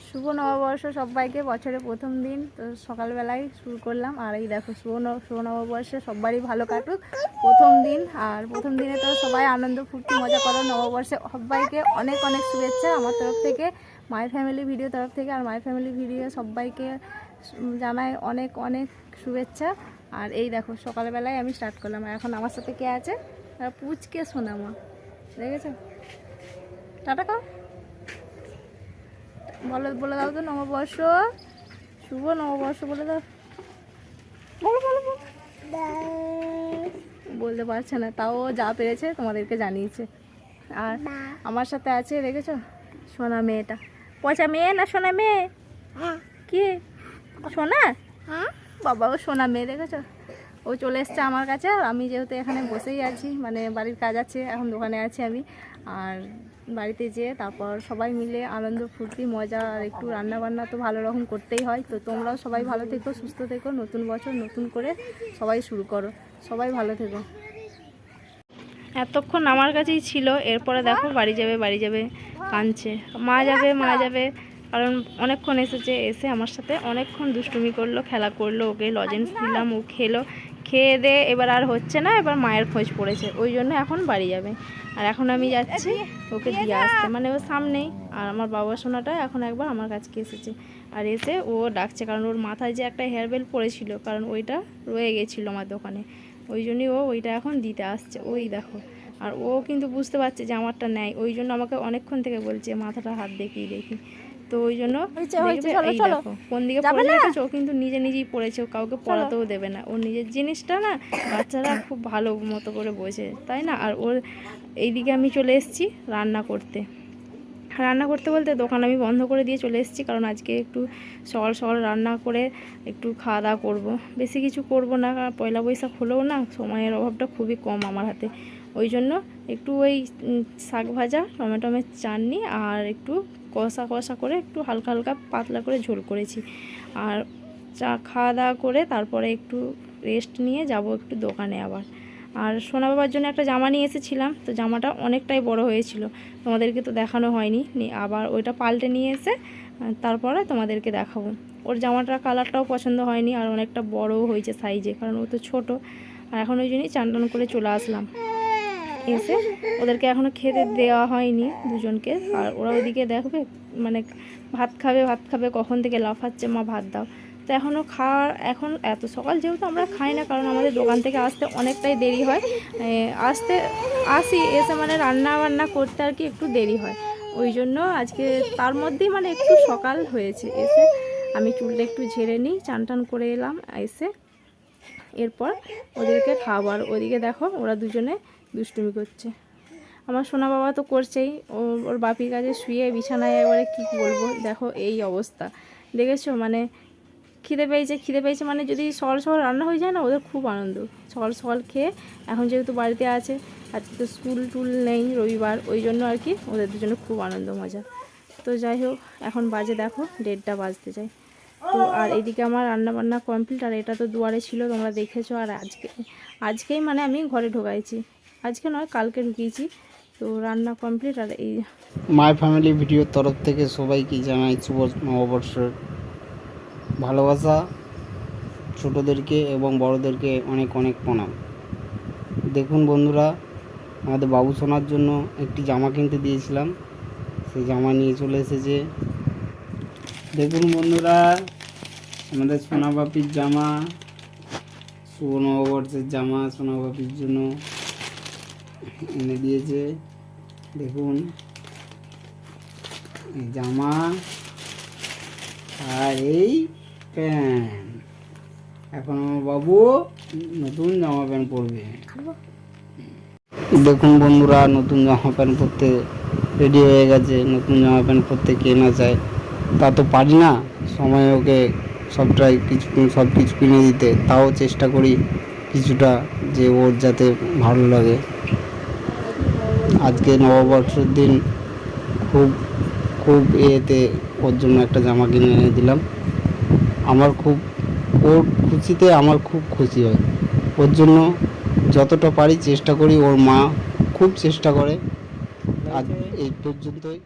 শুভ নববর্ষ সবাইকে, বছরের প্রথম দিন তো সকালবেলায় শুরু করলাম। আর এই দেখো শুভ নববর্ষে সবারই ভালো কাটুক প্রথম দিন। আর প্রথম দিনে তো সবাই আনন্দ ফুর্তি মজা করো। নববর্ষে সবাইকে অনেক অনেক শুভেচ্ছা আমার তরফ থেকে, মাই ফ্যামিলি ভিডিও তরফ থেকে। আর মাই ফ্যামিলি ভিডিও সবাইকে জানাই অনেক অনেক শুভেচ্ছা। আর এই দেখো সকালবেলায় আমি স্টার্ট করলাম। আর এখন আমার সাথে কে আছে? পুচকে সোনামা, দেখেছো? টাটা কর, বলে দাও তো নববর্ষ, শুভ নববর্ষ বলে দাও। বলো বলো বলো। বলতে পারছে না, তাও যা পেরেছে তোমাদেরকে জানিয়েছে। আর আমার সাথে আছে, দেখেছো, সোনা মেয়েটা। পচা মেয়ে না সোনা মেয়ে? কি সোনা? বাবা ও সোনা মেয়ে, দেখেছো? ও চলে এসছে আমার কাছে। আর আমি যেহেতু এখানে বসেই আছি, মানে বাড়ির কাজ আছে, এখন দোকানে আছি আমি। আর বাড়িতে যেয়ে তারপর সবাই মিলে আনন্দ ফুর্তি মজা, আর একটু রান্নাবান্না তো ভালো রকম করতেই হয়। তো তোমরাও সবাই ভালো থেকো, সুস্থ থেকো। নতুন বছর নতুন করে সবাই শুরু করো, সবাই ভালো থেকো। এতক্ষণ আমার কাছেই ছিল, এরপরে দেখো বাড়ি যাবে কাঁদছে। মা যাবে কারণ অনেকক্ষণ এসেছে, এসে আমার সাথে অনেকক্ষণ দুষ্টুমি করলো, খেলা করলো। ওকে লজেন্স দিলাম, ও খেলো, খেয়ে দে এবার আর হচ্ছে না, এবার মায়ের খোঁজ পড়েছে, ওই জন্য এখন বাড়ি যাবে। আর এখন আমি যাচ্ছি ওকে দিয়ে আসতে, মানে ও সামনেই। আর আমার বাবা সোনাটা এখন একবার আমার কাছে এসেছে, আর এসে ও ডাকছে, কারণ ওর মাথায় যে একটা হেয়ার বেল্ট পড়েছিল, কারণ ওইটা রয়ে গেছিলো আমার দোকানে, ওই জন্যই ও ওইটা এখন দিতে আসছে। ওই দেখো, আর ও কিন্তু বুঝতে পারছে যে আমারটা নেয়, ওই জন্য আমাকে অনেকক্ষণ থেকে বলছে মাথাটা হাত দেখি। তো ওই জন্য এই দেখো কোন দিকে পড়ে রেখেছে, ও কিন্তু নিজেই পড়েছে, ও কাউকে পড়াতেও দেবে না। ওর নিজের জিনিসটা না বাচ্চারা খুব ভালো মতো করে বোঝে, তাই না? আর ওর এইদিকে আমি চলে এসেছি রান্না করতে বলতে দোকান আমি বন্ধ করে দিয়ে চলে এসেছি, কারণ আজকে একটু সকাল রান্না করে একটু খাওয়া দাওয়া করবো। বেশি কিছু করব না, পয়লা বৈশাখ হলেও না সময়ের অভাবটা খুবই কম আমার হাতে। ওই জন্য একটু ওই শাক ভাজা, টমেটোমের চাটনি, আর একটু কষা করে একটু হালকা পাতলা করে ঝোল করেছি। আর চা খাওয়া দাওয়া করে তারপরে একটু রেস্ট নিয়ে যাব একটু দোকানে আবার। আর সোনা বাবার জন্য একটা জামা নিয়ে এসেছিলাম, তো জামাটা অনেকটাই বড় হয়েছিল, তোমাদেরকে তো দেখানো হয়নি। আবার ওইটা পাল্টে নিয়ে এসে তারপরে তোমাদেরকে দেখাবো। ওর জামাটার কালারটাও পছন্দ হয়নি, আর অনেকটা বড়ও হয়েছে সাইজে, কারণ ও তো ছোটো। আর এখন ওই জন্যই চান করে চলে আসলাম। এসে ওদেরকে এখনও খেতে দেওয়া হয়নি দুজনকে। আর ওরা ওইদিকে দেখবে, মানে ভাত খাবে কখন থেকে লাফাচ্ছে, মা ভাত দাও। তো এখন এত সকাল যেহেতু আমরা খাই না, কারণ আমাদের দোকান থেকে আসতে অনেকটাই দেরি হয়। এসে মানে রান্না বান্না করতে আর কি একটু দেরি হয়, ওই জন্য আজকে তার মধ্যেই মানে একটু সকাল হয়েছে। এসে আমি চুলটা একটু ঝেড়ে নিই, চান করে এলাম। এসে এরপর ওদেরকে খাবার, ওদিকে দেখো ওরা দুজনে দুষ্টুমি করছে। আমার সোনা বাবা তো করছেই, ওর বাপির কাছে শুয়ে বিছানায় একবারে কী বলবো, দেখো এই অবস্থা দেখেছো? মানে খিদে পেয়েছে মানে যদি সকাল রান্না হয়ে যায় না, ওদের খুব আনন্দ। সকাল খেয়ে এখন যেহেতু বাড়িতে আছে, আজকে তো স্কুল নেই, রবিবার, ওই জন্য আর কি ওদের দুজনে খুব আনন্দ মজা। তো যাই হোক, এখন বাজে দেখো 1:30 বাজতে যায়। তো আর এদিকে আমার রান্নাবান্না কমপ্লিট। আর এটা তো দুয়ারে ছিল, তোমরা দেখেছো। আর আজকেই মানে আমি ঘরে ঢোকাইছি, আজকে নয় কালকে ঢুকিয়েছি। তো রান্না কমপ্লিট। আর এই মাই ফ্যামিলি ভিডিওর তরফ থেকে সবাইকে জানাই শুভ নববর্ষের ভালোবাসা। ছোটোদেরকে এবং বড়োদেরকে অনেক অনেক প্রণাম। দেখুন বন্ধুরা, আমাদের বাবু সোনার জন্য একটি জামা কিনতে দিয়েছিলাম, সেই জামা নিয়ে চলে এসেছে। দেখুন বন্ধুরা, আমাদের সোনা বাপির জামা, শুভ নববর্ষের জামা সোনা বাপির জন্য এনে দিয়েছে। দেখুন এই জামা আর এই প্যান্ট। এখন আমার বাবু নতুন জামা প্যান্ট পরবে। দেখুন বন্ধুরা, নতুন জামা প্যান্ট পরতে রেডি হয়ে গেছে। নতুন জামা প্যান্ট পরতে কে না চায়, তা তো পারি না সময় ওকে সব কিছু কিনে দিতে। তাও চেষ্টা করি কিছুটা, যে ওর যাতে ভালো লাগে। আজকে নববর্ষের দিন খুব ওর জন্য একটা জামা কিনে এনে দিলাম। ওর খুশিতে আমার খুব খুশি হয়। ওর জন্য যতটা পারি চেষ্টা করি, ওর মা খুব চেষ্টা করে। আজ এই পর্যন্তই।